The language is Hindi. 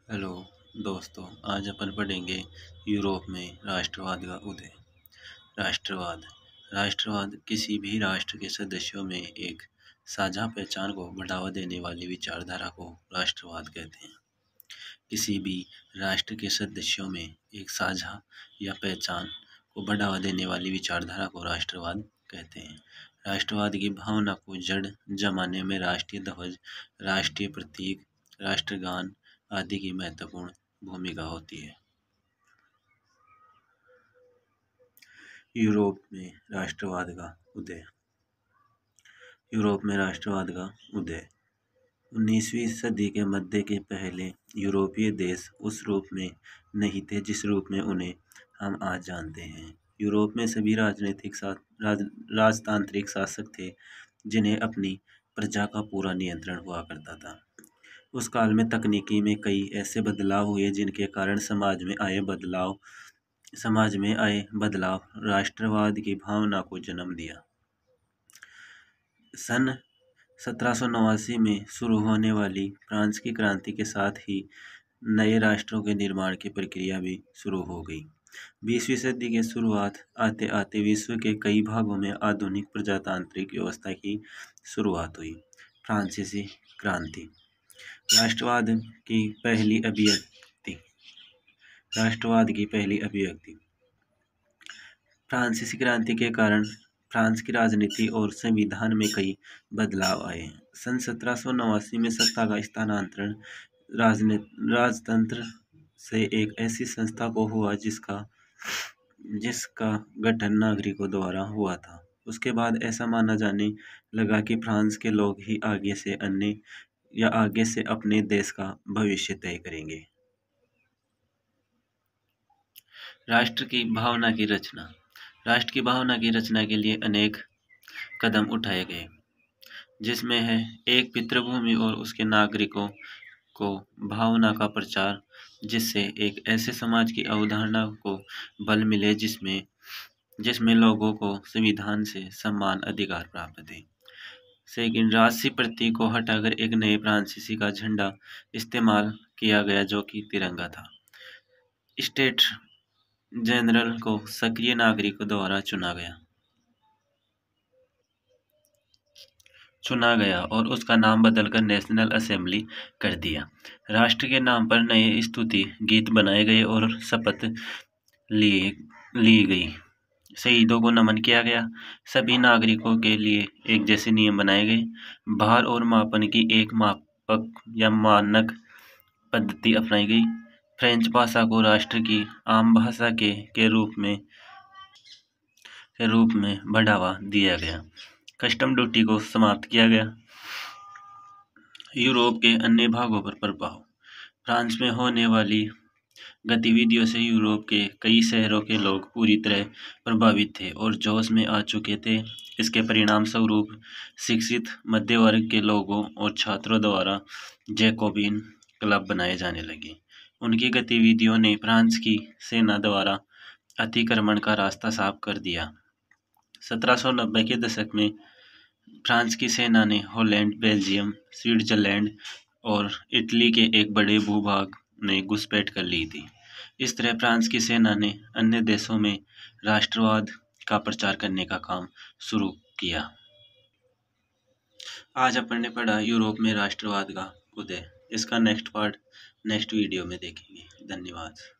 हेलो दोस्तों, आज अपन पढ़ेंगे यूरोप में राष्ट्रवाद का उदय। राष्ट्रवाद राष्ट्रवाद किसी भी राष्ट्र के सदस्यों में एक साझा पहचान को बढ़ावा देने वाली विचारधारा को राष्ट्रवाद कहते हैं। किसी भी राष्ट्र के सदस्यों में एक साझा या पहचान को बढ़ावा देने वाली विचारधारा को राष्ट्रवाद कहते हैं। राष्ट्रवाद की भावना को जड़ जमाने में राष्ट्रीय ध्वज, राष्ट्रीय प्रतीक, राष्ट्रगान आदि की महत्वपूर्ण भूमिका होती है। यूरोप में राष्ट्रवाद का उदय। यूरोप में राष्ट्रवाद का उदय 19वीं सदी के मध्य के पहले यूरोपीय देश उस रूप में नहीं थे जिस रूप में उन्हें हम आज जानते हैं। यूरोप में सभी राजतांत्रिक शासक थे जिन्हें अपनी प्रजा का पूरा नियंत्रण हुआ करता था। उस काल में तकनीकी में कई ऐसे बदलाव हुए जिनके कारण समाज में आए बदलाव राष्ट्रवाद की भावना को जन्म दिया। सन 1789 में शुरू होने वाली फ्रांस की क्रांति के साथ ही नए राष्ट्रों के निर्माण की प्रक्रिया भी शुरू हो गई। 20वीं सदी के शुरुआत आते आते विश्व के कई भागों में आधुनिक प्रजातांत्रिक व्यवस्था की शुरुआत हुई। फ्रांसीसी क्रांति राष्ट्रवाद की पहली अभिव्यक्ति फ्रांसीसी क्रांति के कारण फ्रांस की राजनीति और संविधान में कई बदलाव आए। सन 1789 में सत्ता का स्थानांतरण राजतंत्र से एक ऐसी संस्था को हुआ जिसका गठन नागरिकों द्वारा हुआ था। उसके बाद ऐसा माना जाने लगा कि फ्रांस के लोग ही आगे से अपने देश का भविष्य तय करेंगे। राष्ट्र की भावना की रचना के लिए अनेक कदम उठाए गए, जिसमें है एक पितृभूमि और उसके नागरिकों को भावना का प्रचार, जिससे एक ऐसे समाज की अवधारणा को बल मिले जिसमें लोगों को संविधान से समान अधिकार प्राप्त थे। सेकंड, राजसी प्रतीक को हटाकर एक नए फ्रांसीसी का झंडा इस्तेमाल किया गया जो कि तिरंगा था। स्टेट जनरल को सक्रिय नागरिकों द्वारा चुना गया और उसका नाम बदलकर नेशनल असेंबली कर दिया। राष्ट्र के नाम पर नए स्तुति गीत बनाए गए और शपथ ली गई। शहीदों को नमन किया गया। सभी नागरिकों के लिए एक जैसे नियम बनाए गए। भार और मापन की एक मापक या मानक पद्धति अपनाई गई। फ्रेंच भाषा को राष्ट्र की आम भाषा के रूप में बढ़ावा दिया गया। कस्टम ड्यूटी को समाप्त किया गया। यूरोप के अन्य भागों पर प्रभाव। फ्रांस में होने वाली गतिविधियों से यूरोप के कई शहरों के लोग पूरी तरह प्रभावित थे और जोश में आ चुके थे। इसके परिणाम स्वरूप शिक्षित मध्य वर्ग के लोगों और छात्रों द्वारा जैकोबिन क्लब बनाए जाने लगे। उनकी गतिविधियों ने फ्रांस की सेना द्वारा अतिक्रमण का रास्ता साफ कर दिया। 1790 के दशक में फ्रांस की सेना ने हॉलैंड, बेल्जियम, स्विट्जरलैंड और इटली के एक बड़े भूभाग में घुसपैठ कर ली थी। इस तरह फ्रांस की सेना ने अन्य देशों में राष्ट्रवाद का प्रचार करने का काम शुरू किया। आज अपन ने पढ़ा यूरोप में राष्ट्रवाद का उदय। इसका नेक्स्ट पार्ट नेक्स्ट वीडियो में देखेंगे। धन्यवाद।